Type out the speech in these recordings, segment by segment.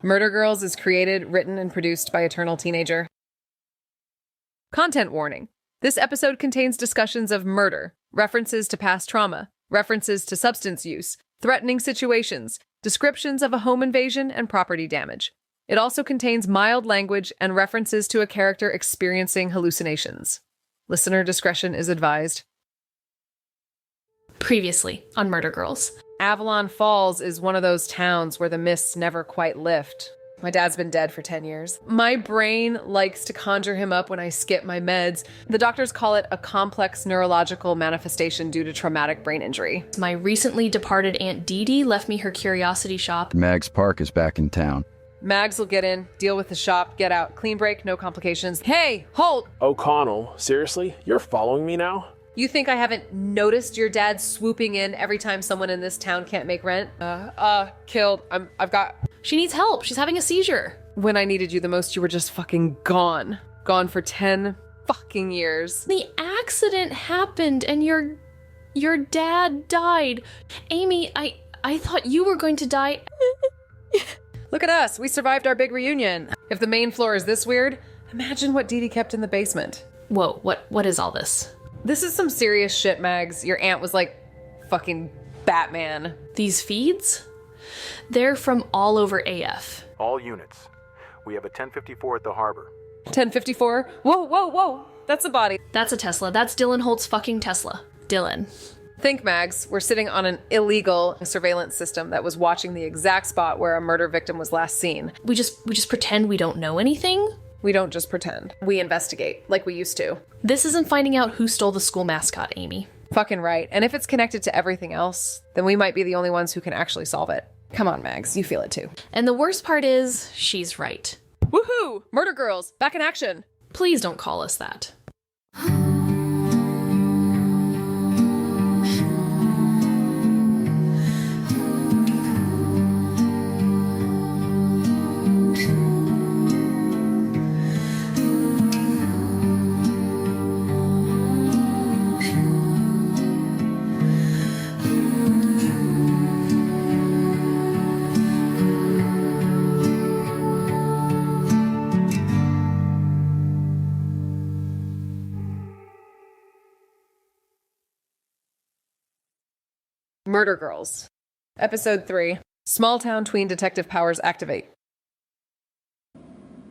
Murder Girls is created, written, and produced by Eternal Teenager. Content warning. This episode contains discussions of murder, references to past trauma, references to substance use, threatening situations, descriptions of a home invasion, and property damage. It also contains mild language and references to a character experiencing hallucinations. Listener discretion is advised. Previously on Murder Girls. Avalon Falls is one of those towns where the mists never quite lift. My dad's been dead for 10 years. My brain likes to conjure him up when I skip my meds. The doctors call it a complex neurological manifestation due to traumatic brain injury. My recently departed Aunt Dee Dee left me her curiosity shop. Mags Park is back in town. Mags will get in, deal with the shop, get out. Clean break, no complications. Hey, Holt! O'Connell, seriously? You're following me now? You think I haven't noticed your dad swooping in every time someone in this town can't make rent? Killed. I've got... She needs help. She's having a seizure. When I needed you the most, you were just fucking gone. Gone for 10 fucking years. The accident happened and your dad died. Amy, I thought you were going to die. Look at us. We survived our big reunion. If the main floor is this weird, imagine what Dee Dee kept in the basement. Whoa, what is all this? This is some serious shit, Mags. Your aunt was like fucking Batman. These feeds? They're from all over AF. All units. We have a 1054 at the harbor. 1054? Whoa. That's a body. That's a Tesla. That's Dylan Holt's fucking Tesla. Dylan. Think, Mags, we're sitting on an illegal surveillance system that was watching the exact spot where a murder victim was last seen. We just pretend we don't know anything? We don't just pretend. We investigate, like we used to. This isn't finding out who stole the school mascot, Amy. Fucking right. And if it's connected to everything else, then we might be the only ones who can actually solve it. Come on, Mags, you feel it too. And the worst part is, she's right. Woohoo! Murder Girls, back in action! Please don't call us that. Murder Girls. Episode 3. Small town tween detective powers activate.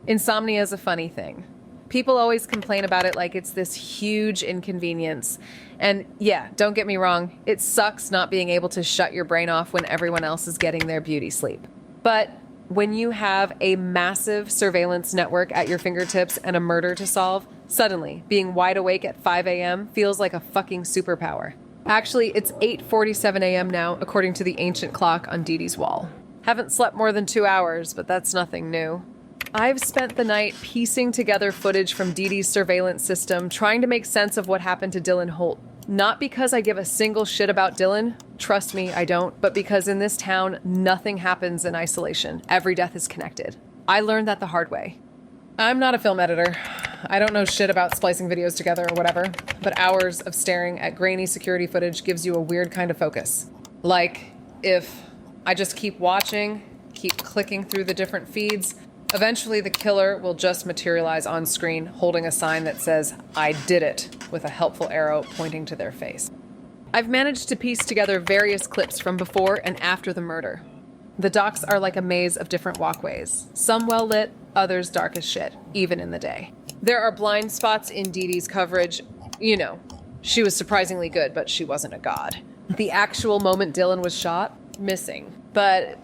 Insomnia is a funny thing. People always complain about it like it's this huge inconvenience. And yeah, don't get me wrong, it sucks not being able to shut your brain off when everyone else is getting their beauty sleep. But when you have a massive surveillance network at your fingertips and a murder to solve, suddenly being wide awake at 5 a.m. feels like a fucking superpower. Actually, it's 8:47 a.m. now, according to the ancient clock on Dee Dee's wall. Haven't slept more than 2 hours, but that's nothing new. I've spent the night piecing together footage from Dee Dee's surveillance system, trying to make sense of what happened to Dylan Holt. Not because I give a single shit about Dylan, trust me, I don't, but because in this town, nothing happens in isolation. Every death is connected. I learned that the hard way. I'm not a film editor. I don't know shit about splicing videos together or whatever, but hours of staring at grainy security footage gives you a weird kind of focus. Like, if I just keep watching, keep clicking through the different feeds, eventually the killer will just materialize on screen holding a sign that says, "I did it," with a helpful arrow pointing to their face. I've managed to piece together various clips from before and after the murder. The docks are like a maze of different walkways, some well lit, others dark as shit, even in the day. There are blind spots in Dee Dee's coverage. You know, she was surprisingly good, but she wasn't a god. The actual moment Dylan was shot, missing. But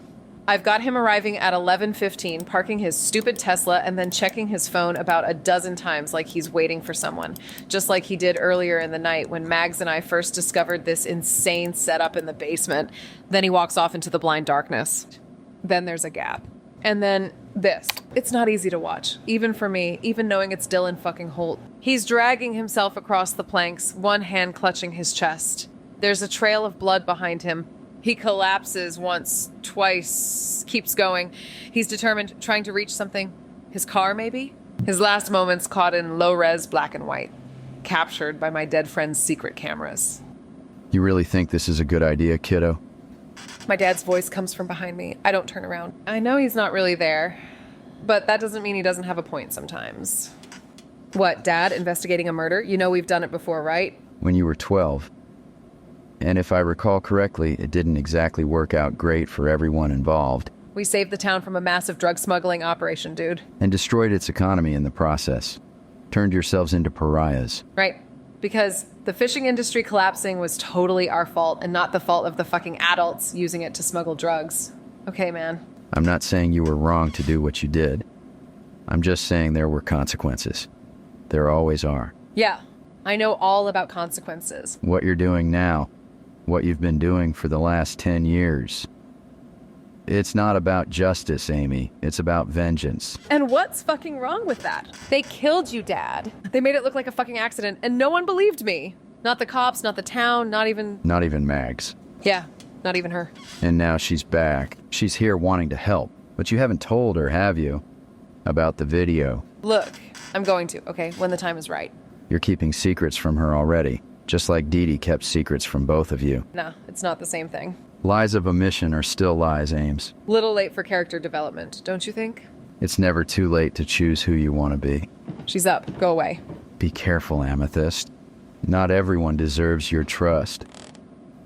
I've got him arriving at 11:15, parking his stupid Tesla, and then checking his phone about a dozen times like he's waiting for someone, just like he did earlier in the night when Mags and I first discovered this insane setup in the basement. Then he walks off into the blind darkness. Then there's a gap. And then this. It's not easy to watch, even for me, even knowing it's Dylan fucking Holt. He's dragging himself across the planks, one hand clutching his chest. There's a trail of blood behind him. He collapses once, twice, keeps going. He's determined, trying to reach something. His car, maybe? His last moments caught in low-res black and white, captured by my dead friend's secret cameras. You really think this is a good idea, kiddo? My dad's voice comes from behind me. I don't turn around. I know he's not really there, but that doesn't mean he doesn't have a point sometimes. What, Dad, investigating a murder? You know we've done it before, right? When you were 12. And if I recall correctly, it didn't exactly work out great for everyone involved. We saved the town from a massive drug smuggling operation, dude. And destroyed its economy in the process. Turned yourselves into pariahs. Right. Because the fishing industry collapsing was totally our fault and not the fault of the fucking adults using it to smuggle drugs. Okay, man. I'm not saying you were wrong to do what you did. I'm just saying there were consequences. There always are. Yeah, I know all about consequences. What you're doing now, what you've been doing for the last 10 years. It's not about justice, Amy. It's about vengeance. And what's fucking wrong with that? They killed you, Dad. They made it look like a fucking accident, and no one believed me. Not the cops, not the town, not even... Not even Mags. Yeah, not even her. And now she's back. She's here wanting to help. But you haven't told her, have you? About the video. Look, I'm going to, okay, when the time is right. You're keeping secrets from her already. Just like Dee Dee kept secrets from both of you. Nah, it's not the same thing. Lies of omission are still lies, Ames. Little late for character development, don't you think? It's never too late to choose who you want to be. She's up. Go away. Be careful, Amethyst. Not everyone deserves your trust.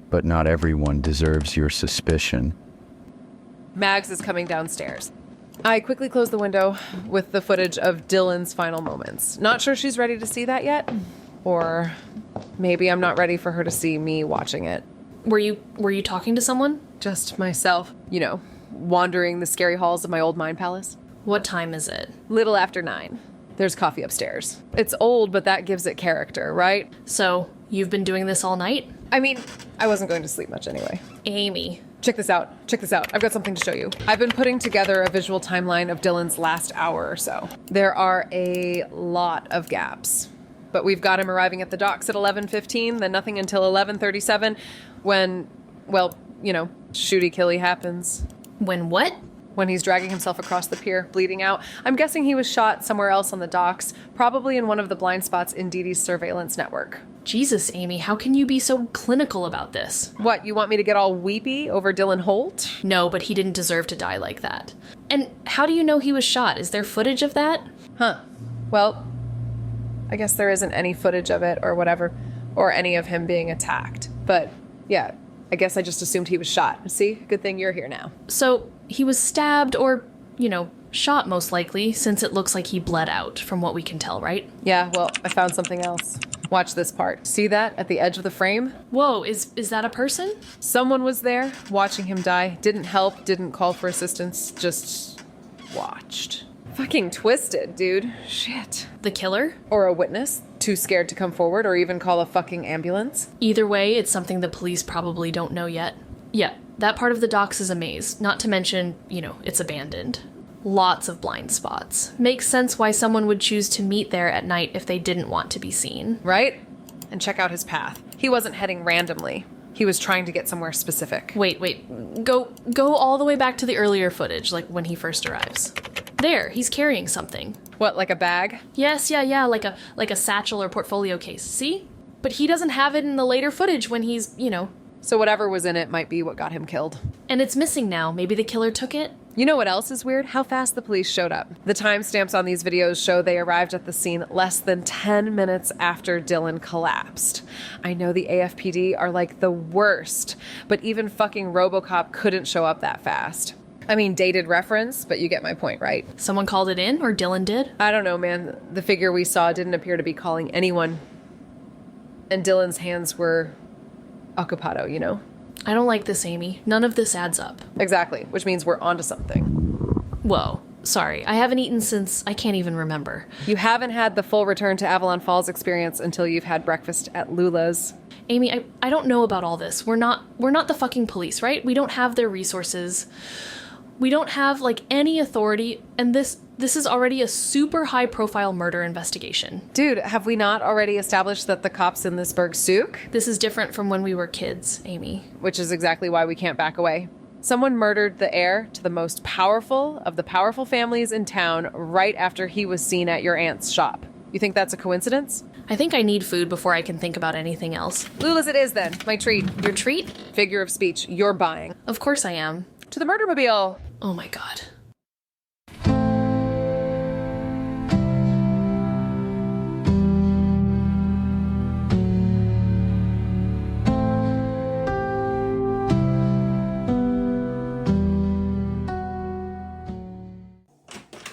But not everyone deserves your suspicion. Mags is coming downstairs. I quickly close the window with the footage of Dylan's final moments. Not sure she's ready to see that yet. Or maybe I'm not ready for her to see me watching it. Were you talking to someone? Just myself, you know, wandering the scary halls of my old mind palace. What time is it? Little after 9. There's coffee upstairs. It's old, but that gives it character, right? So, you've been doing this all night? I mean, I wasn't going to sleep much anyway. Amy. Check this out. Check this out. I've got something to show you. I've been putting together a visual timeline of Dylan's last hour or so. There are a lot of gaps. But we've got him arriving at the docks at 11:15, then nothing until 11:37 when, well, you know, shooty killy happens. When what? When he's dragging himself across the pier, bleeding out. I'm guessing he was shot somewhere else on the docks, probably in one of the blind spots in Dee Dee's surveillance network. Jesus, Amy, how can you be so clinical about this? What, you want me to get all weepy over Dylan Holt? No, but he didn't deserve to die like that. And how do you know he was shot? Is there footage of that? Huh. Well, I guess there isn't any footage of it or whatever, or any of him being attacked. But yeah, I guess I just assumed he was shot. See? Good thing you're here now. So, he was stabbed or, shot most likely, since it looks like he bled out, from what we can tell, right? Yeah, well, I found something else. Watch this part. See that at the edge of the frame? Whoa, is that a person? Someone was there, watching him die. Didn't help, didn't call for assistance, just watched. Fucking twisted, dude. Shit. The killer? Or a witness, too scared to come forward or even call a fucking ambulance. Either way, it's something the police probably don't know yet. Yeah, that part of the docks is a maze, not to mention, it's abandoned. Lots of blind spots. Makes sense why someone would choose to meet there at night if they didn't want to be seen. Right? And check out his path. He wasn't heading randomly. He was trying to get somewhere specific. Wait. Go all the way back to the earlier footage, like when he first arrives. There, he's carrying something. What, like a bag? Yes, yeah, like a satchel or portfolio case. See? But he doesn't have it in the later footage when he's, So whatever was in it might be what got him killed. And it's missing now. Maybe the killer took it? You know what else is weird? How fast the police showed up. The timestamps on these videos show they arrived at the scene less than 10 minutes after Dylan collapsed. I know the AFPD are like the worst, but even fucking RoboCop couldn't show up that fast. I mean, dated reference, but you get my point, right? Someone called it in, or Dylan did? I don't know, man. The figure we saw didn't appear to be calling anyone. And Dylan's hands were occupado, I don't like this, Amy. None of this adds up. Exactly, which means we're onto something. Whoa. Sorry, I haven't eaten since I can't even remember. You haven't had the full return to Avalon Falls experience until you've had breakfast at Lula's. Amy, I don't know about all this. We're not the fucking police, right? We don't have their resources. We don't have, any authority, and this is already a super high-profile murder investigation. Dude, have we not already established that the cops in this burg souk? This is different from when we were kids, Amy. Which is exactly why we can't back away. Someone murdered the heir to the most powerful of the powerful families in town right after he was seen at your aunt's shop. You think that's a coincidence? I think I need food before I can think about anything else. Lula's it is then. My treat. Your treat? Figure of speech. You're buying. Of course I am. To the murdermobile. Oh my god.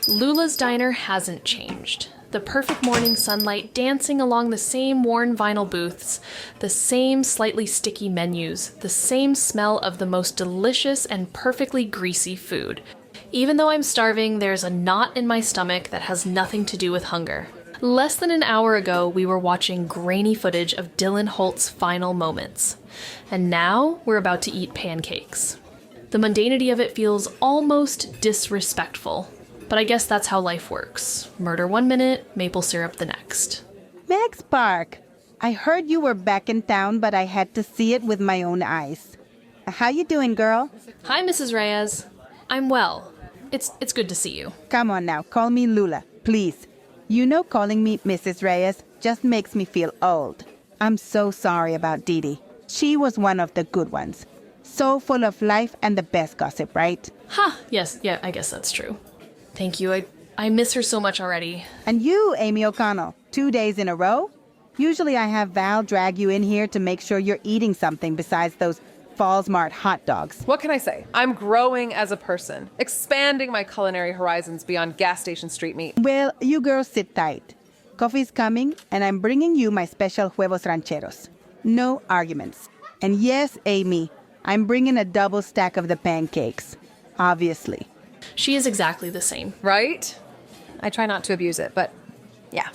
Lula's diner hasn't changed. The perfect morning sunlight dancing along the same worn vinyl booths, the same slightly sticky menus, the same smell of the most delicious and perfectly greasy food. Even though I'm starving, there's a knot in my stomach that has nothing to do with hunger. Less than an hour ago, we were watching grainy footage of Dylan Holt's final moments. And now, we're about to eat pancakes. The mundanity of it feels almost disrespectful. But I guess that's how life works. Murder 1 minute, maple syrup the next. Meg Spark, I heard you were back in town, but I had to see it with my own eyes. How you doing, girl? Hi, Mrs. Reyes. I'm well. It's good to see you. Come on now, call me Lula, please. You know calling me Mrs. Reyes just makes me feel old. I'm so sorry about Dee Dee. She was one of the good ones. So full of life and the best gossip, right? Ha! Yes, yeah, I guess that's true. Thank you. I miss her so much already. And you, Amy O'Connell, 2 days in a row? Usually I have Val drag you in here to make sure you're eating something besides those Falls Mart hot dogs. What can I say? I'm growing as a person, expanding my culinary horizons beyond gas station street meat. Well, you girls sit tight. Coffee's coming, and I'm bringing you my special huevos rancheros. No arguments. And yes, Amy, I'm bringing a double stack of the pancakes. Obviously. She is exactly the same. Right? I try not to abuse it, but yeah.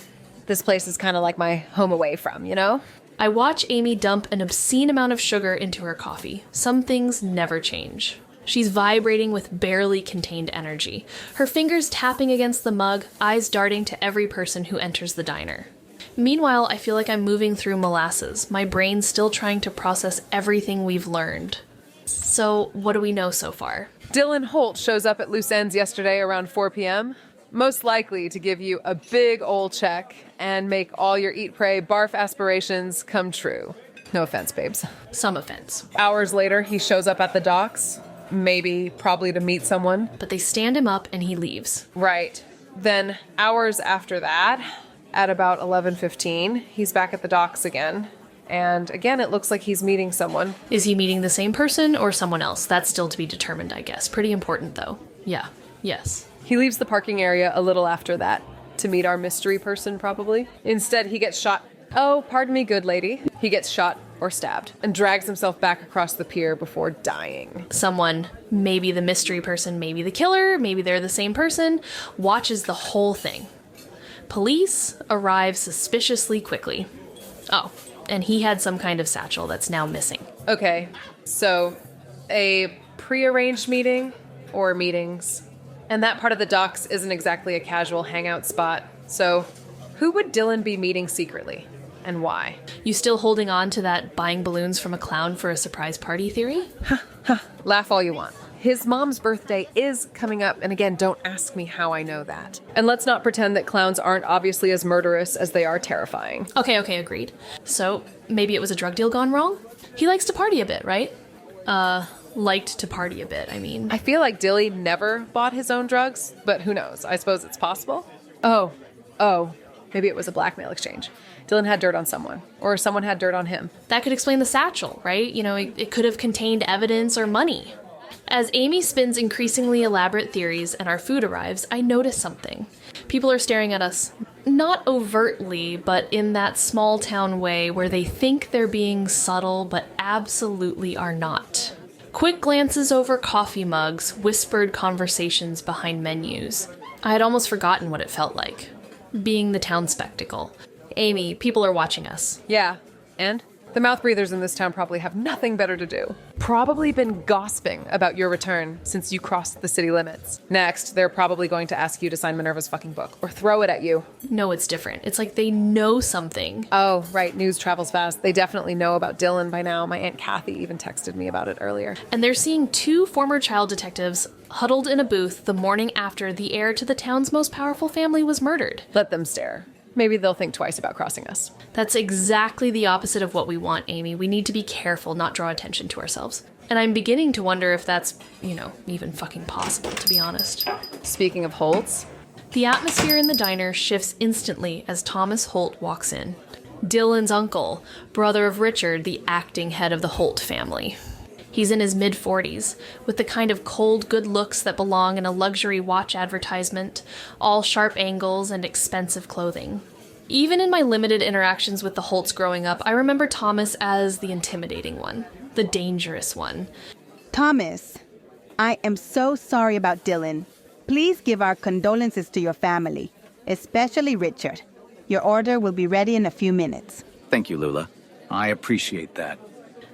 This place is kind of like my home away from, you know? I watch Amy dump an obscene amount of sugar into her coffee. Some things never change. She's vibrating with barely contained energy, her fingers tapping against the mug, eyes darting to every person who enters the diner. Meanwhile, I feel like I'm moving through molasses, my brain still trying to process everything we've learned. So, what do we know so far? Dylan Holt shows up at Loose Ends yesterday around 4 p.m., most likely to give you a big old check and make all your eat, pray, barf aspirations come true. No offense, babes. Some offense. Hours later, he shows up at the docks, probably to meet someone. But they stand him up and he leaves. Right. Then hours after that, at about 11:15, he's back at the docks again. And again, it looks like he's meeting someone. Is he meeting the same person or someone else? That's still to be determined, I guess. Pretty important, though. Yeah. Yes. He leaves the parking area a little after that to meet our mystery person, probably. Instead, he gets shot. Oh, pardon me, good lady. He gets shot or stabbed and drags himself back across the pier before dying. Someone, maybe the mystery person, maybe the killer, maybe they're the same person, watches the whole thing. Police arrive suspiciously quickly. Oh, and he had some kind of satchel that's now missing. Okay, so a prearranged meeting or meetings. And that part of the docks isn't exactly a casual hangout spot. So who would Dylan be meeting secretly? And why? You still holding on to that buying balloons from a clown for a surprise party theory? Laugh all you want. His mom's birthday is coming up, and again, don't ask me how I know that. And let's not pretend that clowns aren't obviously as murderous as they are terrifying. Okay, agreed. So, maybe it was a drug deal gone wrong? He likes to party a bit, right? Liked to party a bit, I mean. I feel like Dilly never bought his own drugs, but who knows? I suppose it's possible. Oh, maybe it was a blackmail exchange. Dylan had dirt on someone, or someone had dirt on him. That could explain the satchel, right? You know, it could have contained evidence or money. As Amy spins increasingly elaborate theories and our food arrives, I notice something. People are staring at us, not overtly, but in that small town way where they think they're being subtle, but absolutely are not. Quick glances over coffee mugs, whispered conversations behind menus. I had almost forgotten what it felt like. Being the town spectacle. Amy, people are watching us. Yeah, and? The mouth breathers in this town probably have nothing better to do. Probably been gossiping about your return since you crossed the city limits. Next, they're probably going to ask you to sign Minerva's fucking book, or throw it at you. No, it's different. It's like they know something. Oh, right, news travels fast. They definitely know about Dylan by now. My Aunt Kathy even texted me about it earlier. And they're seeing two former child detectives huddled in a booth the morning after the heir to the town's most powerful family was murdered. Let them stare. Maybe they'll think twice about crossing us. That's exactly the opposite of what we want, Amy. We need to be careful, not draw attention to ourselves. And I'm beginning to wonder if that's, even fucking possible, to be honest. Speaking of Holtz, The atmosphere in the diner shifts instantly as Thomas Holt walks in. Dylan's uncle, brother of Richard, the acting head of the Holt family. He's in his mid-40s, with the kind of cold good looks that belong in a luxury watch advertisement, all sharp angles and expensive clothing. Even in my limited interactions with the Holts growing up, I remember Thomas as the intimidating one, the dangerous one. Thomas, I am so sorry about Dylan. Please give our condolences to your family, especially Richard. Your order will be ready in a few minutes. Thank you, Lula. I appreciate that.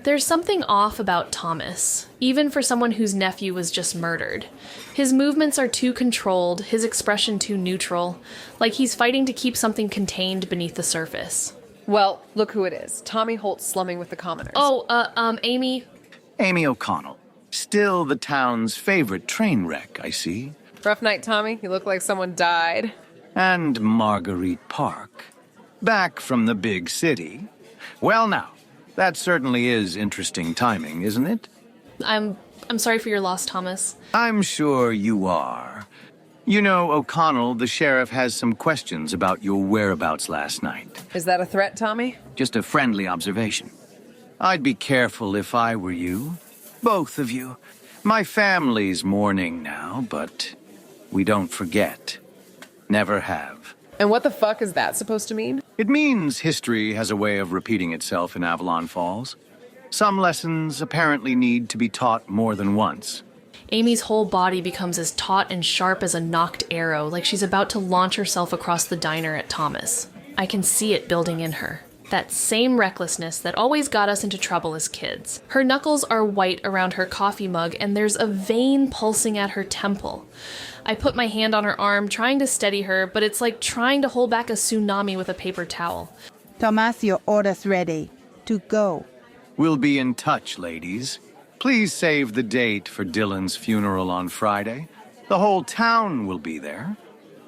There's something off about Thomas, even for someone whose nephew was just murdered. His movements are too controlled, his expression too neutral, like he's fighting to keep something contained beneath the surface. well, look who it is. Tommy Holt slumming with the commoners. Amy. Amy O'Connell. Still the town's favorite train wreck, I see. Rough night, Tommy. You look like someone died. And Marguerite Park. Back from the big city. Well now, that certainly is interesting timing, isn't it? I'm sorry for your loss, Thomas. I'm sure you are. You know, O'Connell, the sheriff has some questions about your whereabouts last night. Is that a threat, Tommy? Just a friendly observation. I'd be careful if I were you. Both of you. My family's mourning now, but we don't forget. Never have. And what the fuck is that supposed to mean? It means history has a way of repeating itself in Avalon Falls. Some lessons apparently need to be taught more than once. Amy's whole body becomes as taut and sharp as a knocked arrow, like she's about to launch herself across the diner at Thomas. I can see it building in her. That same recklessness that always got us into trouble as kids. Her knuckles are white around her coffee mug, and there's a vein pulsing at her temple. I put my hand on her arm, trying to steady her, but it's like trying to hold back a tsunami with a paper towel. Tomas, your order's ready. To go. We'll be in touch, ladies. Please save the date for Dylan's funeral on Friday. The whole town will be there.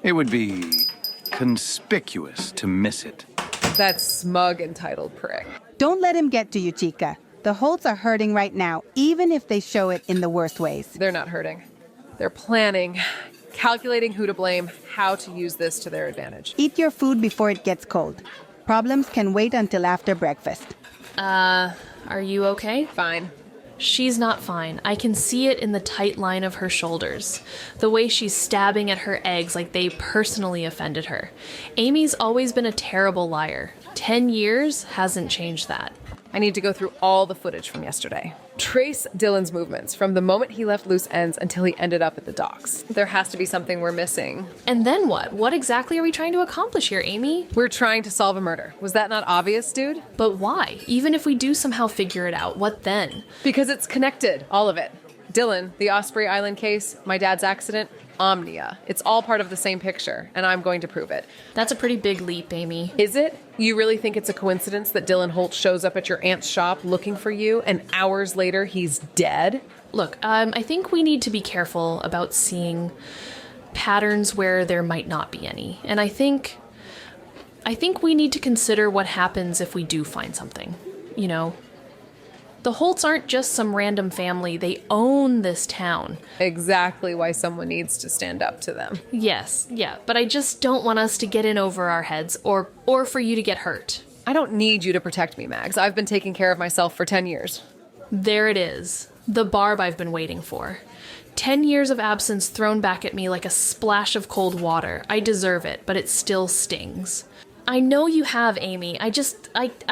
It would be conspicuous to miss it. That smug, entitled prick. Don't let him get to you, Chica. The Holts are hurting right now, even if they show it in the worst ways. They're not hurting. They're planning, calculating who to blame, how to use this to their advantage. Eat your food before it gets cold. Problems can wait until after breakfast. Are you okay? Fine. She's not fine. I can see it in the tight line of her shoulders. The way she's stabbing at her eggs like they personally offended her. Amy's always been a terrible liar. 10 years hasn't changed that. I need to go through all the footage from yesterday. Trace Dylan's movements from the moment he left Loose Ends until he ended up at the docks. There has to be something we're missing. And then what? What exactly are we trying to accomplish here, Amy? We're trying to solve a murder. Was that not obvious, dude? But why? Even if we do somehow figure it out, what then? Because it's connected, all of it. Dylan, the Osprey Island case, my dad's accident, Omnia. It's all part of the same picture, and I'm going to prove it. That's a pretty big leap, Amy. Is it? You really think it's a coincidence that Dylan Holt shows up at your aunt's shop looking for you, and hours later he's dead? Look, I think we need to be careful about seeing patterns where there might not be any. And I think we need to consider what happens if we do find something. You know, the Holts aren't just some random family. They own this town. Exactly why someone needs to stand up to them. Yes, yeah, but I just don't want us to get in over our heads or for you to get hurt. I don't need you to protect me, Mags. I've been taking care of myself for 10 years. There it is. The barb I've been waiting for. 10 years of absence thrown back at me like a splash of cold water. I deserve it, but it still stings. I know you have, Amy. I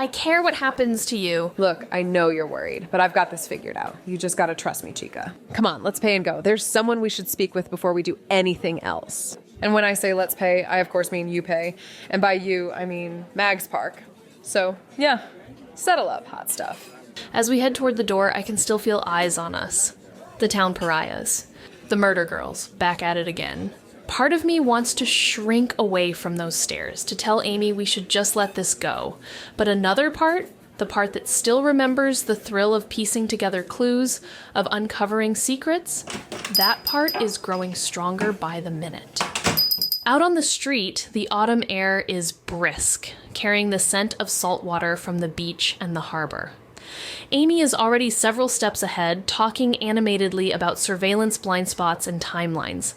care what happens to you. Look, I know you're worried, but I've got this figured out. You just gotta trust me, Chica. Come on, let's pay and go. There's someone we should speak with before we do anything else. And when I say let's pay, I of course mean you pay. And by you, I mean Mags Park. So, yeah, settle up, hot stuff. As we head toward the door, I can still feel eyes on us. The town pariahs. The murder girls, back at it again. Part of me wants to shrink away from those stares, to tell Amy we should just let this go. But another part, the part that still remembers the thrill of piecing together clues, of uncovering secrets, that part is growing stronger by the minute. Out on the street, the autumn air is brisk, carrying the scent of salt water from the beach and the harbor. Amy is already several steps ahead, talking animatedly about surveillance blind spots and timelines.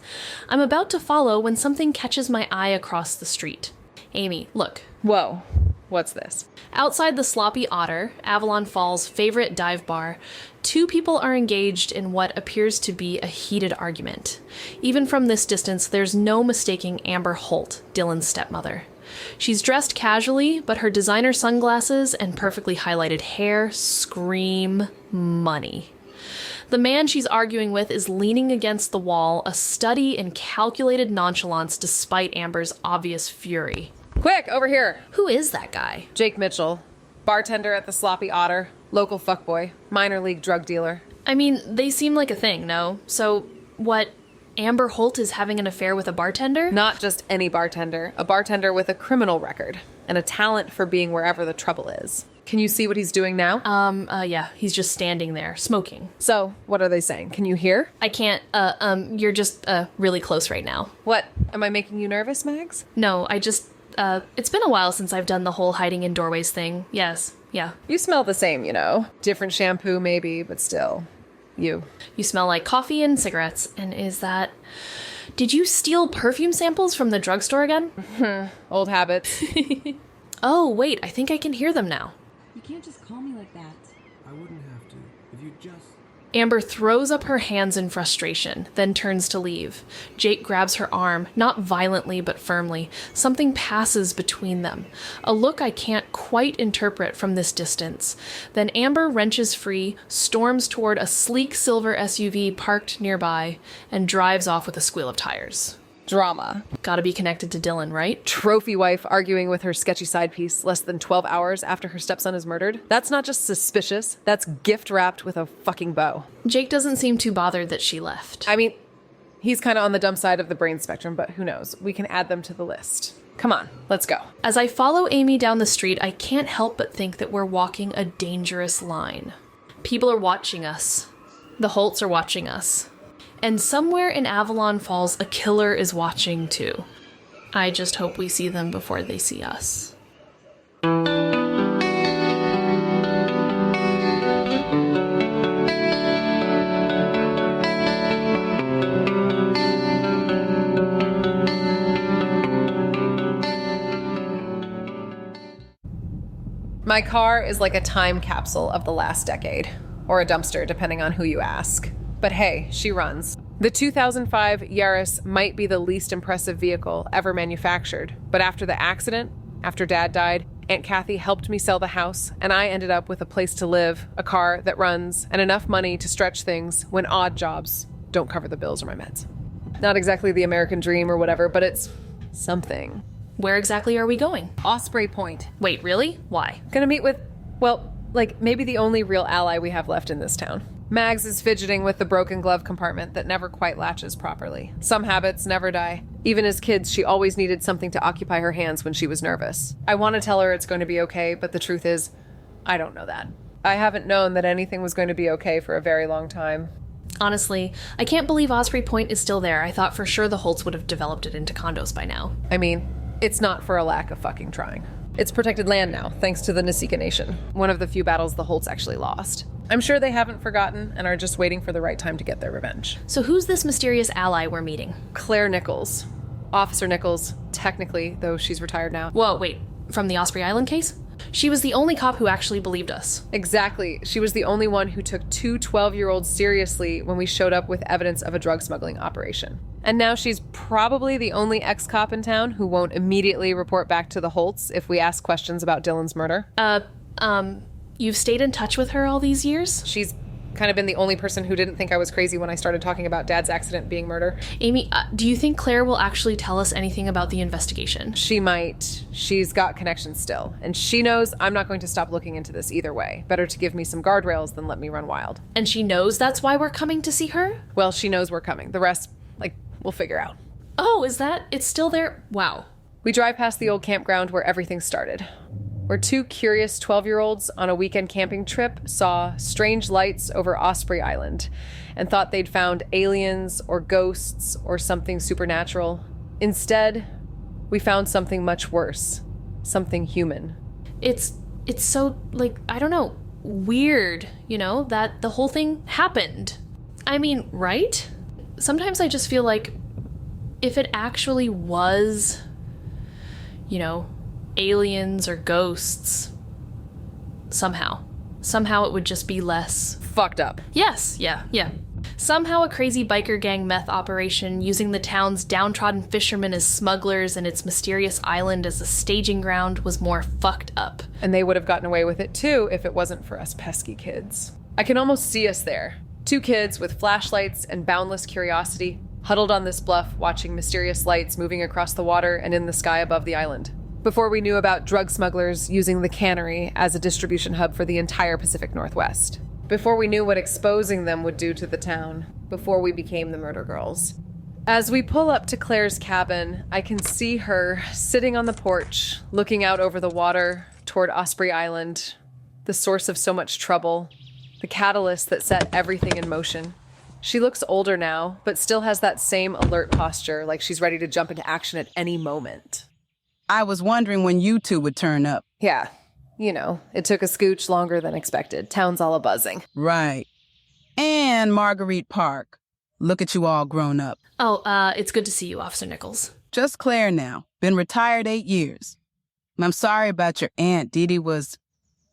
I'm about to follow when something catches my eye across the street. Amy, look. Whoa. What's this? Outside the Sloppy Otter, Avalon Falls' favorite dive bar, two people are engaged in what appears to be a heated argument. Even from this distance, there's no mistaking Amber Holt, Dylan's stepmother. She's dressed casually, but her designer sunglasses and perfectly highlighted hair scream money. The man she's arguing with is leaning against the wall, a study in calculated nonchalance despite Amber's obvious fury. Quick, over here. Who is that guy? Jake Mitchell, bartender at the Sloppy Otter, local fuckboy, minor league drug dealer. I mean, they seem like a thing, no? So, what, Amber Holt is having an affair with a bartender? Not just any bartender, a bartender with a criminal record and a talent for being wherever the trouble is. Can you see what he's doing now? Yeah, he's just standing there, smoking. So, what are they saying? Can you hear? I can't, you're just, really close right now. What? Am I making you nervous, Mags? No, it's been a while since I've done the whole hiding in doorways thing. Yes, yeah. You smell the same, you know. Different shampoo, maybe, but still. You. You smell like coffee and cigarettes, and did you steal perfume samples from the drugstore again? Old habits. Oh, wait, I think I can hear them now. You can't just call me like that. I wouldn't have to. If you just... Amber throws up her hands in frustration, then turns to leave. Jake grabs her arm, not violently but firmly. Something passes between them, a look I can't quite interpret from this distance. Then Amber wrenches free, storms toward a sleek silver SUV parked nearby, and drives off with a squeal of tires. Drama. Gotta be connected to Dylan, right? Trophy wife arguing with her sketchy side piece less than 12 hours after her stepson is murdered. That's not just suspicious, that's gift wrapped with a fucking bow. Jake doesn't seem too bothered that she left. I mean, he's kind of on the dumb side of the brain spectrum, but who knows? We can add them to the list. Come on, let's go. As I follow Amy down the street, I can't help but think that we're walking a dangerous line. People are watching us. The Holts are watching us. And somewhere in Avalon Falls, a killer is watching too. I just hope we see them before they see us. My car is like a time capsule of the last decade, or a dumpster, depending on who you ask. But hey, she runs. The 2005 Yaris might be the least impressive vehicle ever manufactured, but after the accident, after Dad died, Aunt Kathy helped me sell the house, and I ended up with a place to live, a car that runs, and enough money to stretch things when odd jobs don't cover the bills or my meds. Not exactly the American dream or whatever, but it's something. Where exactly are we going? Osprey Point. Wait, really? Why? Gonna meet with, well, like maybe the only real ally we have left in this town. Mags is fidgeting with the broken glove compartment that never quite latches properly. Some habits never die. Even as kids, she always needed something to occupy her hands when she was nervous. I want to tell her it's going to be okay, but the truth is, I don't know that. I haven't known that anything was going to be okay for a very long time. Honestly, I can't believe Osprey Point is still there. I thought for sure the Holts would have developed it into condos by now. I mean, it's not for a lack of fucking trying. It's protected land now, thanks to the Nasika Nation. One of the few battles the Holts actually lost. I'm sure they haven't forgotten and are just waiting for the right time to get their revenge. So who's this mysterious ally we're meeting? Claire Nichols. Officer Nichols, technically, though she's retired now. Whoa, wait, from the Osprey Island case? She was the only cop who actually believed us. Exactly. She was the only one who took two 12-year-olds seriously when we showed up with evidence of a drug smuggling operation. And now she's probably the only ex-cop in town who won't immediately report back to the Holts if we ask questions about Dylan's murder. You've stayed in touch with her all these years? She's kind of been the only person who didn't think I was crazy when I started talking about Dad's accident being murder. Amy, do you think Claire will actually tell us anything about the investigation? She might. She's got connections still. And she knows I'm not going to stop looking into this either way. Better to give me some guardrails than let me run wild. And she knows that's why we're coming to see her? Well, she knows we're coming. The rest, we'll figure out. Oh, it's still there? Wow. We drive past the old campground where everything started. Where two curious 12-year-olds on a weekend camping trip saw strange lights over Osprey Island and thought they'd found aliens or ghosts or something supernatural. Instead, we found something much worse. Something human. It's so, like, I don't know, weird, that the whole thing happened. I mean, right? Sometimes I just feel like if it actually was, aliens or ghosts, somehow it would just be less fucked up. Yes, yeah. Somehow a crazy biker gang meth operation using the town's downtrodden fishermen as smugglers and its mysterious island as a staging ground was more fucked up. And they would have gotten away with it too if it wasn't for us pesky kids. I can almost see us there. 2 kids with flashlights and boundless curiosity, huddled on this bluff watching mysterious lights moving across the water and in the sky above the island. Before we knew about drug smugglers using the cannery as a distribution hub for the entire Pacific Northwest. Before we knew what exposing them would do to the town. Before we became the murder girls. As we pull up to Claire's cabin, I can see her sitting on the porch, looking out over the water toward Osprey Island, the source of so much trouble, the catalyst that set everything in motion. She looks older now, but still has that same alert posture, like she's ready to jump into action at any moment. I was wondering when you two would turn up. Yeah, it took a scooch longer than expected. Town's all a-buzzing. Right. And Marguerite Park. Look at you all grown up. Oh, it's good to see you, Officer Nichols. Just Claire now. Been retired 8 years. I'm sorry about your aunt. Dee Dee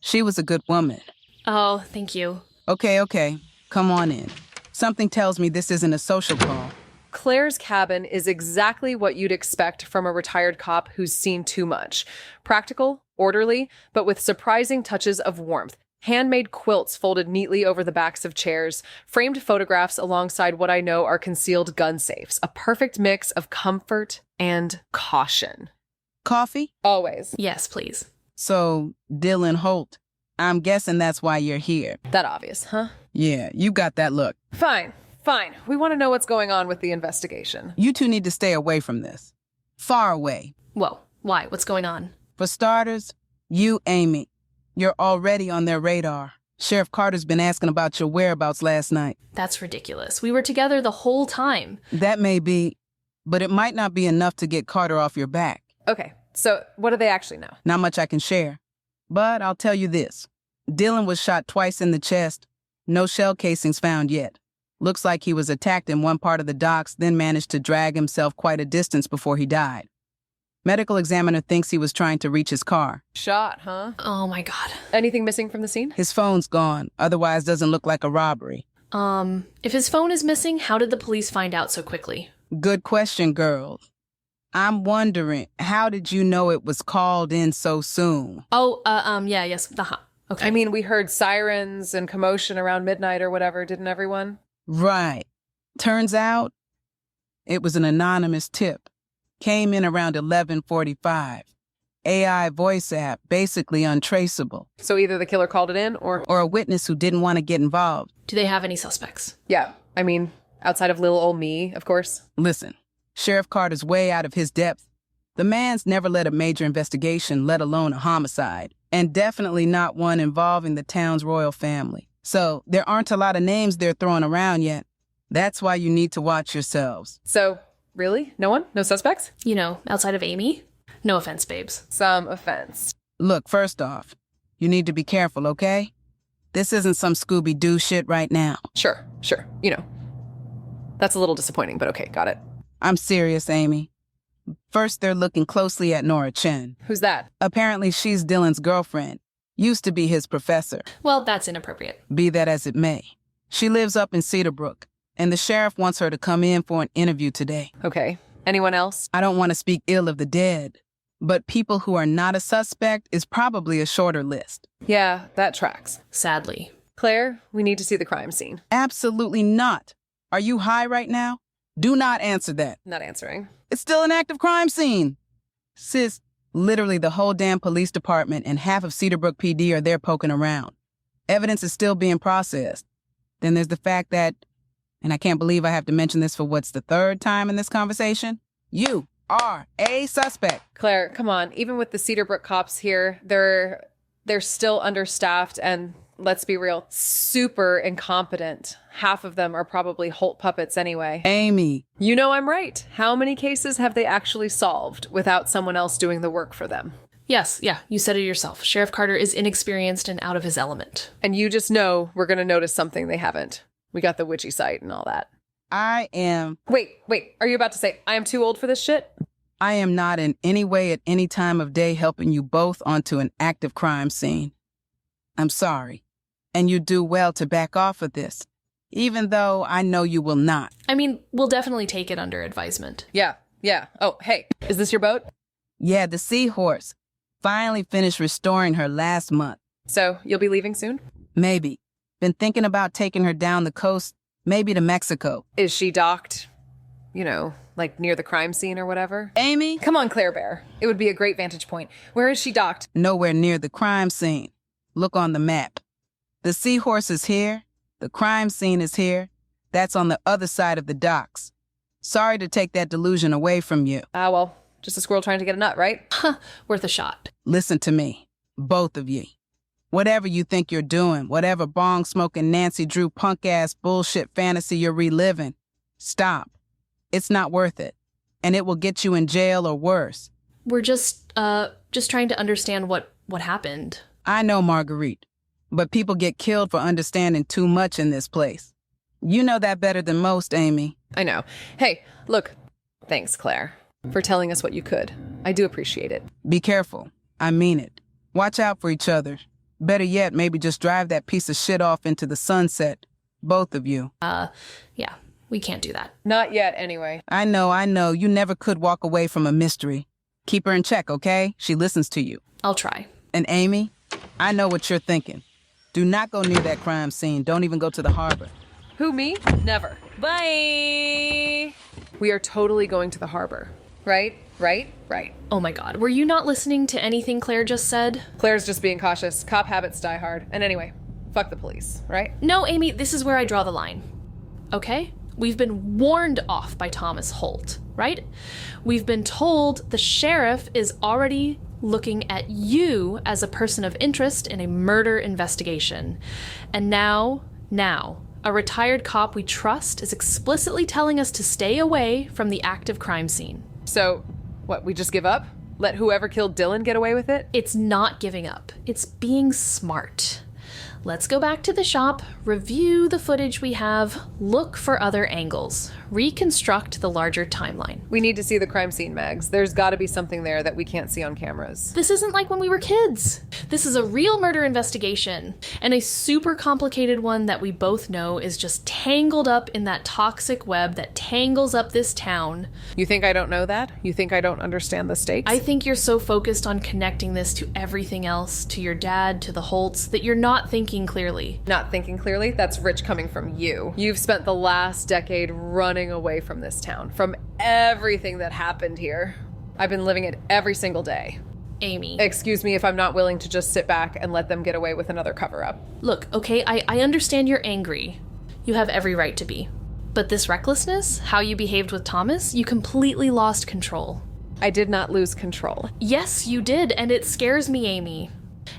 she was a good woman. Oh, thank you. Okay. Come on in. Something tells me this isn't a social call. Claire's cabin is exactly what you'd expect from a retired cop who's seen too much. Practical, orderly, but with surprising touches of warmth. Handmade quilts folded neatly over the backs of chairs, framed photographs alongside what I know are concealed gun safes. A perfect mix of comfort and caution. Coffee? Always. Yes, please. So, Dylan Holt, I'm guessing that's why you're here. That obvious, huh? Yeah, you got that look. Fine. We want to know what's going on with the investigation. You two need to stay away from this. Far away. Whoa, why? What's going on? For starters, you, Amy, you're already on their radar. Sheriff Carter's been asking about your whereabouts last night. That's ridiculous. We were together the whole time. That may be, but it might not be enough to get Carter off your back. Okay, so what do they actually know? Not much I can share, but I'll tell you this. Dylan was shot twice in the chest. No shell casings found yet. Looks like he was attacked in one part of the docks, then managed to drag himself quite a distance before he died. Medical examiner thinks he was trying to reach his car. Shot, huh? Oh my God. Anything missing from the scene? His phone's gone, otherwise doesn't look like a robbery. If his phone is missing, how did the police find out so quickly? Good question, girls. I'm wondering, how did you know it was called in so soon? Yes, okay. I mean, we heard sirens and commotion around midnight or whatever, didn't everyone? Right. Turns out, it was an anonymous tip. Came in around 11:45. AI voice app, basically untraceable. So either the killer called it in or a witness who didn't want to get involved. Do they have any suspects? Yeah, I mean, outside of little old me, of course. Listen, Sheriff Carter's way out of his depth. The man's never led a major investigation, let alone a homicide. And definitely not one involving the town's royal family. So there aren't a lot of names they're throwing around yet. That's why you need to watch yourselves. So, really? No one? No suspects? Outside of Amy? No offense, babes. Some offense. Look, first off, you need to be careful, okay? This isn't some Scooby-Doo shit right now. Sure. That's a little disappointing, but okay, got it. I'm serious, Amy. First, they're looking closely at Nora Chen. Who's that? Apparently, she's Dylan's girlfriend. Used to be his professor. Well, that's inappropriate. Be that as it may. She lives up in Cedarbrook, and the sheriff wants her to come in for an interview today. Okay. Anyone else? I don't want to speak ill of the dead, but people who are not a suspect is probably a shorter list. Yeah, that tracks. Sadly. Claire, we need to see the crime scene. Absolutely not. Are you high right now? Do not answer that. Not answering. It's still an active crime scene. Sis, literally the whole damn police department and half of Cedarbrook PD are there poking around. Evidence is still being processed. Then there's the fact that, and I can't believe I have to mention this for what's the third time in this conversation, you are a suspect. Claire, come on. Even with the Cedarbrook cops here, they're still understaffed and let's be real, super incompetent. Half of them are probably Holt puppets anyway. Amy. You know I'm right. How many cases have they actually solved without someone else doing the work for them? Yes, yeah, you said it yourself. Sheriff Carter is inexperienced and out of his element. And you just know we're going to notice something they haven't. We got the witchy sight and all that. I am... Wait. Are you about to say I am too old for this shit? I am not in any way at any time of day helping you both onto an active crime scene. I'm sorry. And you do well to back off of this, even though I know you will not. I mean, we'll definitely take it under advisement. Yeah. Oh, hey, is this your boat? Yeah, the Seahorse. Finally finished restoring her last month. So, you'll be leaving soon? Maybe. Been thinking about taking her down the coast, maybe to Mexico. Is she docked? You know, like near the crime scene or whatever? Amy? Come on, Claire Bear. It would be a great vantage point. Where is she docked? Nowhere near the crime scene. Look on the map. The Seahorse is here. The crime scene is here. That's on the other side of the docks. Sorry to take that delusion away from you. Ah, well, just a squirrel trying to get a nut, right? Worth a shot. Listen to me, both of you. Whatever you think you're doing, whatever bong-smoking Nancy Drew punk-ass bullshit fantasy you're reliving, stop. It's not worth it. And it will get you in jail or worse. We're just trying to understand what happened. I know, Marguerite. But people get killed for understanding too much in this place. You know that better than most, Amy. I know. Hey, look. Thanks, Claire, for telling us what you could. I do appreciate it. Be careful. I mean it. Watch out for each other. Better yet, maybe just drive that piece of shit off into the sunset. Both of you. Yeah, we can't do that. Not yet, anyway. I know. You never could walk away from a mystery. Keep her in check, okay? She listens to you. I'll try. And Amy, I know what you're thinking. Do not go near that crime scene. Don't even go to the harbor. Who, me? Never. Bye! We are totally going to the harbor. Right. Oh my god, were you not listening to anything Claire just said? Claire's just being cautious. Cop habits die hard. And anyway, fuck the police, right? No, Amy, this is where I draw the line. Okay? We've been warned off by Thomas Holt, right? We've been told the sheriff is already looking at you as a person of interest in a murder investigation. And now, a retired cop we trust is explicitly telling us to stay away from the active crime scene. So, what, we just give up? Let whoever killed Dylan get away with it? It's not giving up. It's being smart. Let's go back to the shop, review the footage we have, look for other angles, reconstruct the larger timeline. We need to see the crime scene, Mags. There's gotta be something there that we can't see on cameras. This isn't like when we were kids. This is a real murder investigation, and a super complicated one that we both know is just tangled up in that toxic web that tangles up this town. You think I don't know that? You think I don't understand the stakes? I think you're so focused on connecting this to everything else, to your dad, to the Holts, that you're not thinking clearly. Not thinking clearly? That's rich coming from you. You've spent the last decade running away from this town, from everything that happened here. I've been living it every single day. Amy. Excuse me if I'm not willing to just sit back and let them get away with another cover-up. Look, okay, I understand you're angry. You have every right to be. But this recklessness, how you behaved with Thomas, you completely lost control. I did not lose control. Yes, you did, and it scares me, Amy.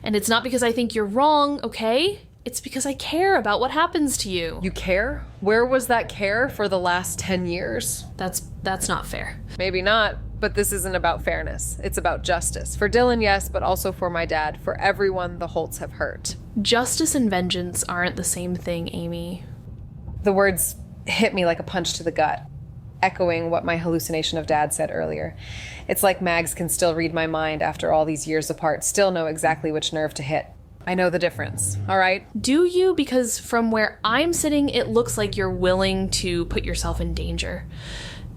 And it's not because I think you're wrong, okay? It's because I care about what happens to you. You care? Where was that care for the last 10 years? That's not fair. Maybe not, but this isn't about fairness. It's about justice. For Dylan, yes, but also for my dad, for everyone the Holts have hurt. Justice and vengeance aren't the same thing, Amy. The words hit me like a punch to the gut, echoing what my hallucination of Dad said earlier. It's like Mags can still read my mind after all these years apart, still know exactly which nerve to hit. I know the difference, all right? Do you? Because from where I'm sitting, it looks like you're willing to put yourself in danger,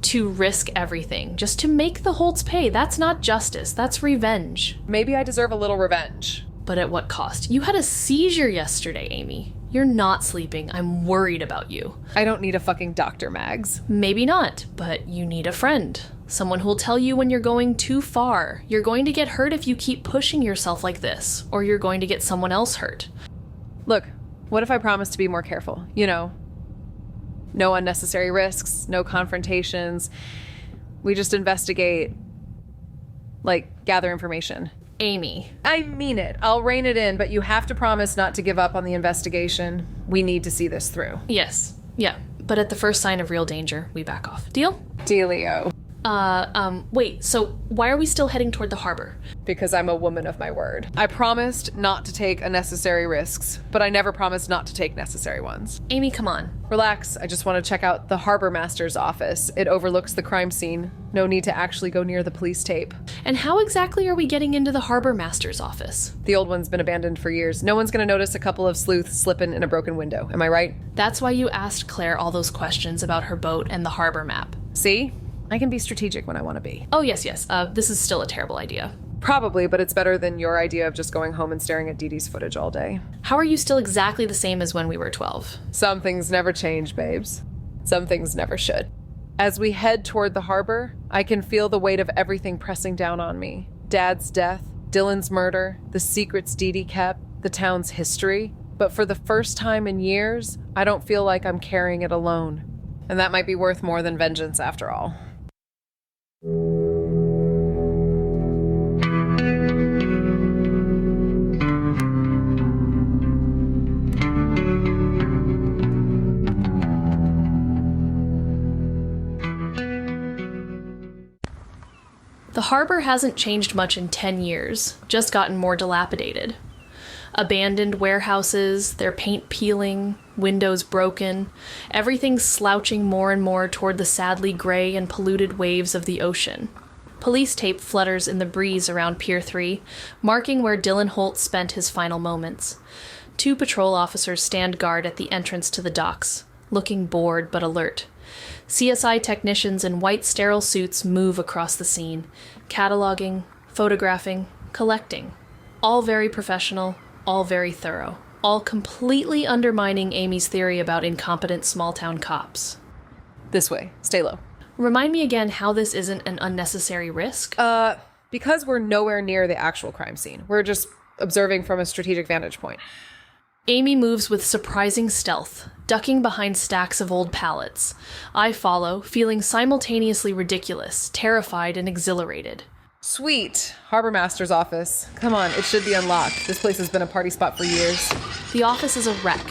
to risk everything, just to make the Holts pay. That's not justice, that's revenge. Maybe I deserve a little revenge. But at what cost? You had a seizure yesterday, Amy. You're not sleeping. I'm worried about you. I don't need a fucking doctor, Mags. Maybe not, but you need a friend. Someone who'll tell you when you're going too far. You're going to get hurt if you keep pushing yourself like this, or you're going to get someone else hurt. Look, what if I promise to be more careful? You know, no unnecessary risks, no confrontations. We just investigate, like, gather information. Amy. I mean it. I'll rein it in, but you have to promise not to give up on the investigation. We need to see this through. Yes. Yeah. But at the first sign of real danger, we back off. Deal? Dealio. Wait, so why are we still heading toward the harbor? Because I'm a woman of my word. I promised not to take unnecessary risks, but I never promised not to take necessary ones. Amy, come on. Relax, I just want to check out the harbor master's office. It overlooks the crime scene. No need to actually go near the police tape. And how exactly are we getting into the harbor master's office? The old one's been abandoned for years. No one's gonna notice a couple of sleuths slipping in a broken window. Am I right? That's why you asked Claire all those questions about her boat and the harbor map. See? I can be strategic when I want to be. Oh, yes. This is still a terrible idea. Probably, but it's better than your idea of just going home and staring at Dee Dee's footage all day. How are you still exactly the same as when we were 12? Some things never change, babes. Some things never should. As we head toward the harbor, I can feel the weight of everything pressing down on me. Dad's death, Dylan's murder, the secrets Dee Dee kept, the town's history. But for the first time in years, I don't feel like I'm carrying it alone. And that might be worth more than vengeance after all. The harbor hasn't changed much in 10 years, just gotten more dilapidated. Abandoned warehouses, their paint peeling, windows broken, everything slouching more and more toward the sadly gray and polluted waves of the ocean. Police tape flutters in the breeze around Pier 3, marking where Dylan Holt spent his final moments. 2 patrol officers stand guard at the entrance to the docks, looking bored but alert. CSI technicians in white sterile suits move across the scene, cataloging, photographing, collecting. All very professional, all very thorough, all completely undermining Amy's theory about incompetent small-town cops. This way. Stay low. Remind me again how this isn't an unnecessary risk? Because we're nowhere near the actual crime scene. We're just observing from a strategic vantage point. Amy moves with surprising stealth, ducking behind stacks of old pallets. I follow, feeling simultaneously ridiculous, terrified, and exhilarated. Sweet. Harbor Master's office. Come on, it should be unlocked. This place has been a party spot for years. The office is a wreck.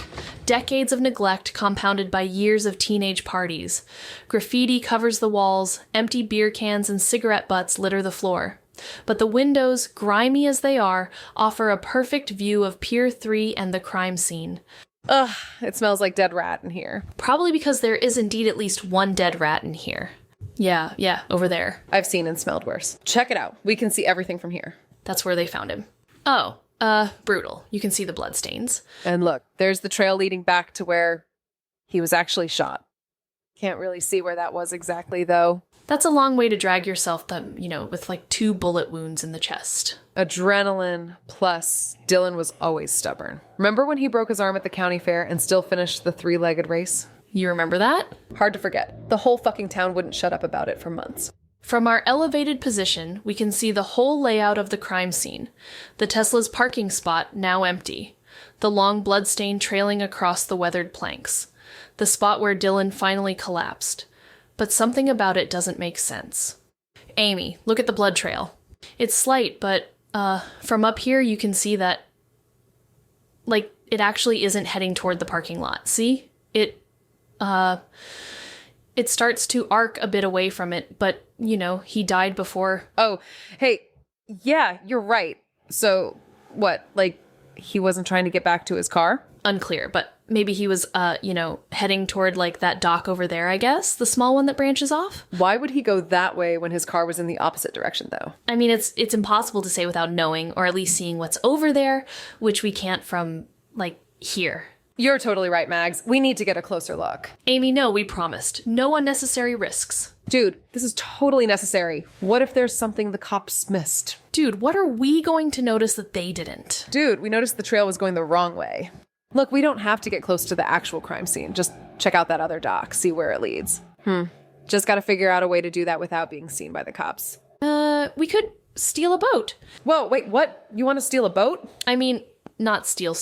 Decades of neglect compounded by years of teenage parties. Graffiti covers the walls, empty beer cans and cigarette butts litter the floor. But the windows, grimy as they are, offer a perfect view of Pier 3 and the crime scene. Ugh, it smells like dead rat in here. Probably because there is indeed at least one dead rat in here. Yeah, over there. I've seen and smelled worse. Check it out. We can see everything from here. That's where they found him. Oh, brutal. You can see the bloodstains. And look, there's the trail leading back to where he was actually shot. Can't really see where that was exactly, though. That's a long way to drag yourself, with like 2 bullet wounds in the chest. Adrenaline, plus Dylan was always stubborn. Remember when he broke his arm at the county fair and still finished the 3-legged race? You remember that? Hard to forget. The whole fucking town wouldn't shut up about it for months. From our elevated position, we can see the whole layout of the crime scene. The Tesla's parking spot, now empty. The long bloodstain trailing across the weathered planks. The spot where Dylan finally collapsed. But something about it doesn't make sense. Amy, look at the blood trail. It's slight, but, from up here you can see that, it actually isn't heading toward the parking lot. See? It starts to arc a bit away from it, but, he died before. Oh, hey, yeah, you're right. So, what, he wasn't trying to get back to his car? Unclear, but maybe he was, heading toward, that dock over there, I guess? The small one that branches off? Why would he go that way when his car was in the opposite direction, though? I mean, it's impossible to say without knowing, or at least seeing what's over there, which we can't from, here. You're totally right, Mags. We need to get a closer look. Amy, no, we promised. No unnecessary risks. Dude, this is totally necessary. What if there's something the cops missed? Dude, what are we going to notice that they didn't? Dude, we noticed the trail was going the wrong way. Look, we don't have to get close to the actual crime scene. Just check out that other dock, see where it leads. Just gotta figure out a way to do that without being seen by the cops. We could steal a boat. Whoa, wait, what? You want to steal a boat? I mean, not steal,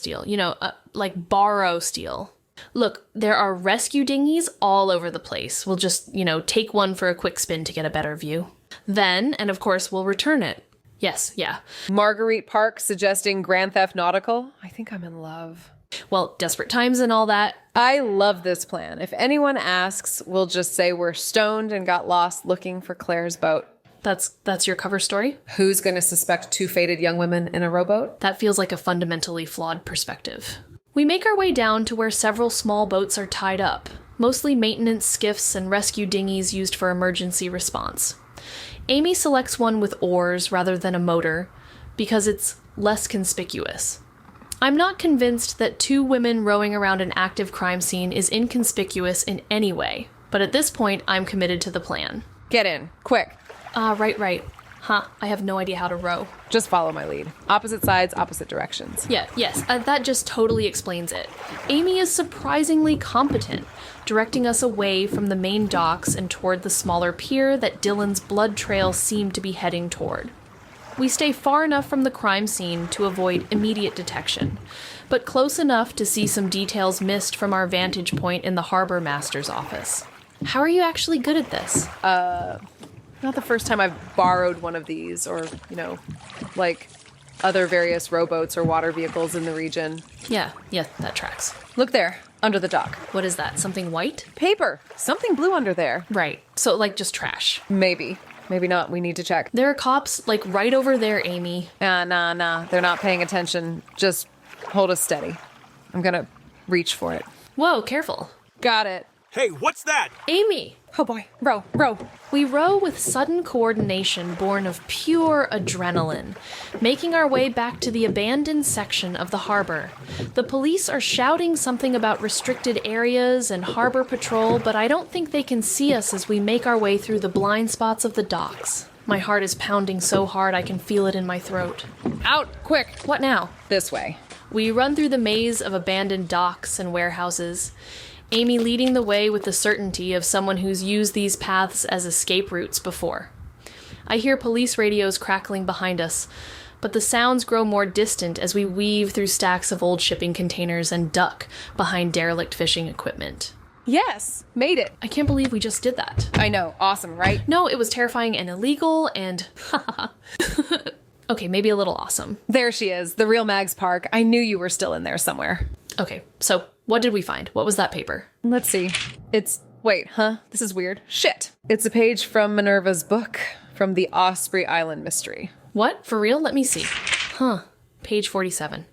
borrow steal. Look, there are rescue dinghies all over the place. We'll just, take one for a quick spin to get a better view. Then, and of course, we'll return it. Yes, yeah. Marguerite Park suggesting Grand Theft Nautical. I think I'm in love. Well, desperate times and all that. I love this plan. If anyone asks, we'll just say we're stoned and got lost looking for Claire's boat. That's your cover story? Who's going to suspect two faded young women in a rowboat? That feels like a fundamentally flawed perspective. We make our way down to where several small boats are tied up, mostly maintenance skiffs and rescue dinghies used for emergency response. Amy selects one with oars rather than a motor because it's less conspicuous. I'm not convinced that two women rowing around an active crime scene is inconspicuous in any way, but at this point, I'm committed to the plan. Get in, quick. Right. Huh, I have no idea how to row. Just follow my lead. Opposite sides, opposite directions. Yes, that just totally explains it. Amy is surprisingly competent, directing us away from the main docks and toward the smaller pier that Dylan's blood trail seemed to be heading toward. We stay far enough from the crime scene to avoid immediate detection, but close enough to see some details missed from our vantage point in the harbor master's office. How are you actually good at this? Not the first time I've borrowed one of these or, like other various rowboats or water vehicles in the region. Yeah, that tracks. Look there, under the dock. What is that, something white? Paper. Something blue under there. Right, so like just trash. Maybe not. We need to check. There are cops, like right over there, Amy. Nah. They're not paying attention. Just hold us steady. I'm gonna reach for it. Whoa, careful. Got it. Hey, what's that? Amy! Oh boy, row. We row with sudden coordination born of pure adrenaline, making our way back to the abandoned section of the harbor. The police are shouting something about restricted areas and harbor patrol, but I don't think they can see us as we make our way through the blind spots of the docks. My heart is pounding so hard I can feel it in my throat. Out, quick. What now? This way. We run through the maze of abandoned docks and warehouses, Amy leading the way with the certainty of someone who's used these paths as escape routes before. I hear police radios crackling behind us, but the sounds grow more distant as we weave through stacks of old shipping containers and duck behind derelict fishing equipment. Yes, made it. I can't believe we just did that. I know, awesome, right? No, it was terrifying and illegal and... Okay, maybe a little awesome. There she is, the real Mags Park. I knew you were still in there somewhere. Okay, so what did we find? What was that paper? Let's see. This is weird. Shit. It's a page from Minerva's book, from the Osprey Island mystery. What? For real? Let me see. Page 47.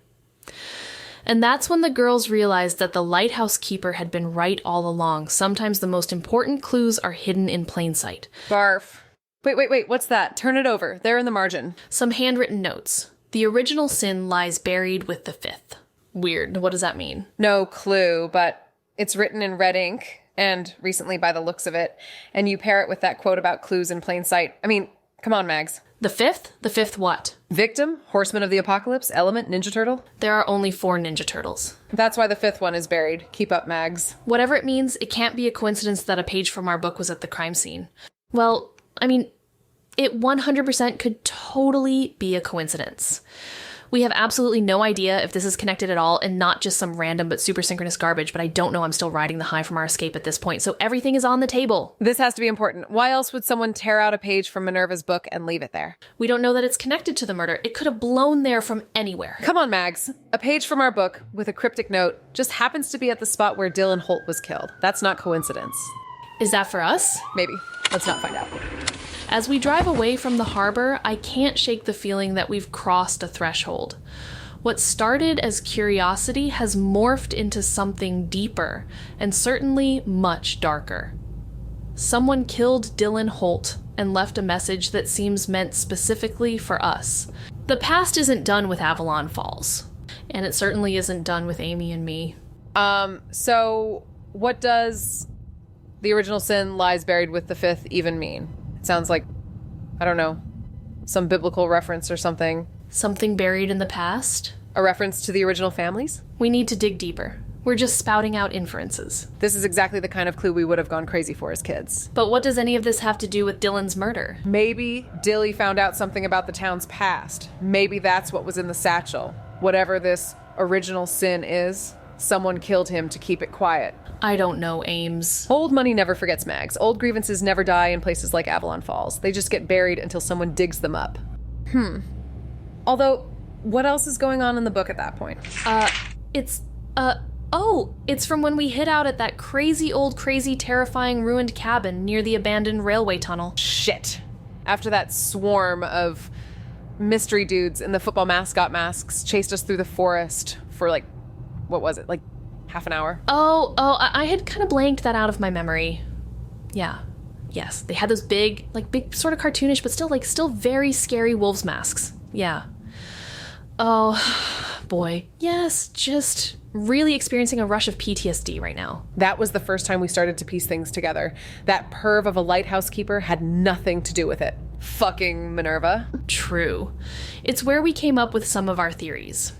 And that's when the girls realized that the lighthouse keeper had been right all along. Sometimes the most important clues are hidden in plain sight. Barf. Wait, what's that? Turn it over. There in the margin. Some handwritten notes. The original sin lies buried with the fifth. Weird. What does that mean? No clue, but it's written in red ink, and recently by the looks of it, and you pair it with that quote about clues in plain sight. I mean, come on, Mags. The fifth? The fifth what? Victim, Horseman of the Apocalypse, Element, Ninja Turtle. There are only 4 Ninja Turtles. That's why the 5th one is buried. Keep up, Mags. Whatever it means, it can't be a coincidence that a page from our book was at the crime scene. Well, I mean, it 100% could totally be a coincidence. We have absolutely no idea if this is connected at all and not just some random but super synchronous garbage, but I don't know I'm still riding the high from our escape at this point, so everything is on the table. This has to be important. Why else would someone tear out a page from Minerva's book and leave it there? We don't know that it's connected to the murder. It could have blown there from anywhere. Come on, Mags. A page from our book with a cryptic note just happens to be at the spot where Dylan Holt was killed. That's not coincidence. Is that for us? Maybe. Let's not find out. As we drive away from the harbor, I can't shake the feeling that we've crossed a threshold. What started as curiosity has morphed into something deeper, and certainly much darker. Someone killed Dylan Holt and left a message that seems meant specifically for us. The past isn't done with Avalon Falls, and it certainly isn't done with Amy and me. So what does the original sin lies buried with the 5th even mean? It sounds like, I don't know, some biblical reference or something. Something buried in the past? A reference to the original families? We need to dig deeper. We're just spouting out inferences. This is exactly the kind of clue we would have gone crazy for as kids. But what does any of this have to do with Dylan's murder? Maybe Dilly found out something about the town's past. Maybe that's what was in the satchel. Whatever this original sin is, someone killed him to keep it quiet. I don't know, Ames. Old money never forgets, Mags. Old grievances never die in places like Avalon Falls. They just get buried until someone digs them up. Although, what else is going on in the book at that point? It's from when we hid out at that crazy, terrifying, ruined cabin near the abandoned railway tunnel. Shit. After that swarm of mystery dudes in the football mascot masks chased us through the forest for what was it, half an hour? I had kind of blanked that out of my memory. Yeah. Yes, they had those big sort of cartoonish, but still very scary wolves masks. Yeah. Oh, boy. Yes, just really experiencing a rush of PTSD right now. That was the first time we started to piece things together. That perv of a lighthouse keeper had nothing to do with it. Fucking Minerva. True. It's where we came up with some of our theories,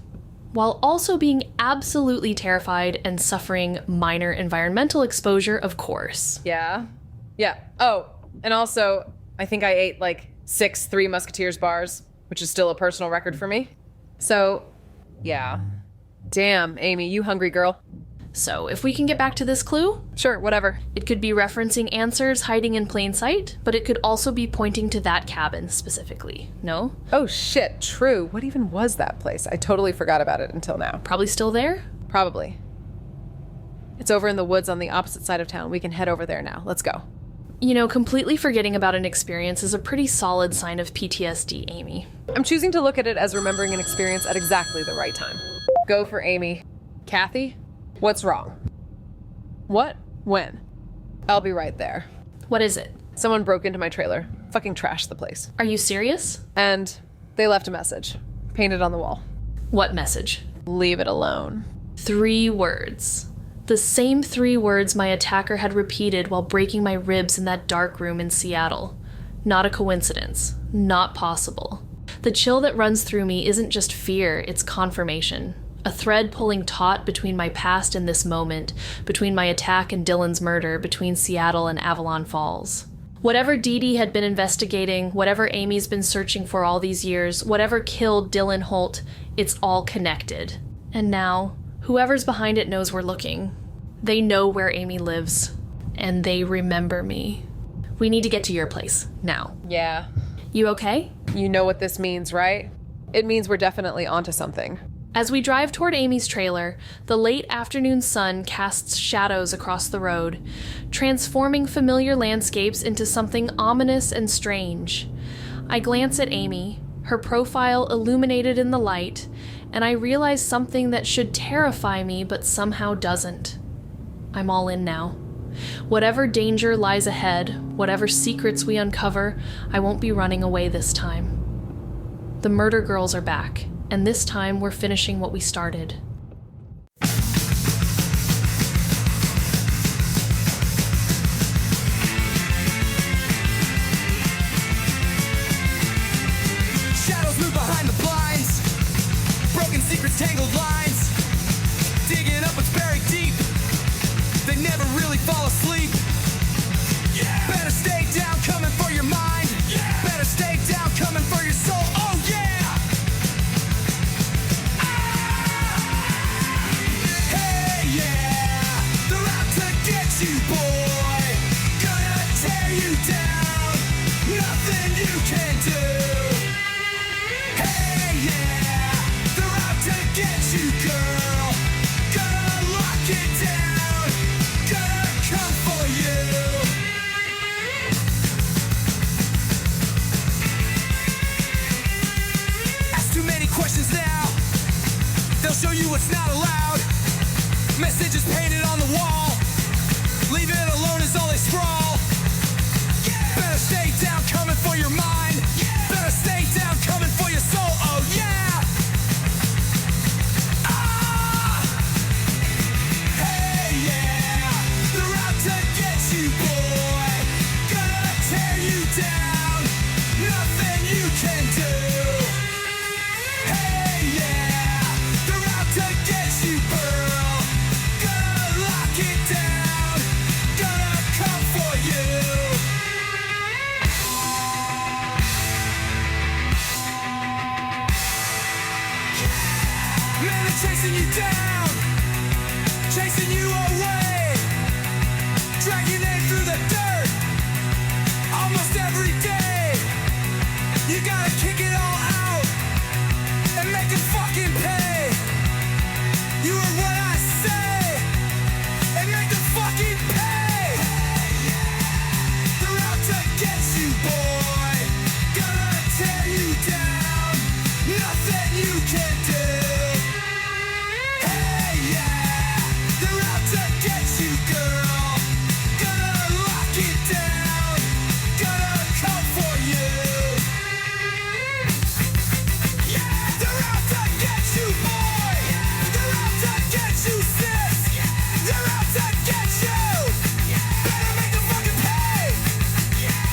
while also being absolutely terrified and suffering minor environmental exposure, of course. Yeah. Oh, and also, I think I ate 6 Three Musketeers bars, which is still a personal record for me. So, yeah. Damn, Amy, you hungry girl. So, if we can get back to this clue? Sure, whatever. It could be referencing answers hiding in plain sight, but it could also be pointing to that cabin specifically. No? Oh shit, true. What even was that place? I totally forgot about it until now. Probably still there? Probably. It's over in the woods on the opposite side of town. We can head over there now. Let's go. Completely forgetting about an experience is a pretty solid sign of PTSD, Amy. I'm choosing to look at it as remembering an experience at exactly the right time. Go for Amy. Kathy, what's wrong? What? When? I'll be right there. What is it? Someone broke into my trailer. Fucking trashed the place. Are you serious? And they left a message. Painted on the wall. What message? Leave it alone. 3 words. The same 3 words my attacker had repeated while breaking my ribs in that dark room in Seattle. Not a coincidence. Not possible. The chill that runs through me isn't just fear, it's confirmation. A thread pulling taut between my past and this moment, between my attack and Dylan's murder, between Seattle and Avalon Falls. Whatever Dee Dee had been investigating, whatever Amy's been searching for all these years, whatever killed Dylan Holt, it's all connected. And now, whoever's behind it knows we're looking. They know where Amy lives. And they remember me. We need to get to your place, now. Yeah. You okay? You know what this means, right? It means we're definitely onto something. As we drive toward Amy's trailer, the late afternoon sun casts shadows across the road, transforming familiar landscapes into something ominous and strange. I glance at Amy, her profile illuminated in the light, and I realize something that should terrify me but somehow doesn't. I'm all in now. Whatever danger lies ahead, whatever secrets we uncover, I won't be running away this time. The murder girls are back, and this time we're finishing what we started. Shadows move behind the blinds, broken secrets, tangled lines, digging up what's buried deep. They never really fall asleep. Yeah. Better stay down, coming for your mind. Yeah. Better stay down, coming for your soul. Oh yeah. Hey yeah, they're out to get you, boy. Gonna tear you down. Nothing you can do. Hey yeah, they're out to get you, girl. Gonna lock it down. Gonna come for you. Ask too many questions now. They'll show you what's not allowed. Messages painted on the wall. Leave it alone is all they scrawl. Better stay down, coming for your mind. Better stay down, coming for your soul. Oh yeah. Ah. Hey yeah, they're out to get you, boy. Gonna tear you down. Nothing you can do. Hey yeah, they're out to get you, girl. Gonna lock it down. Gonna come for you. Man, they're chasing you down, chasing you away, drag your name through the dirt, almost every day. You gotta kick it all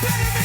Better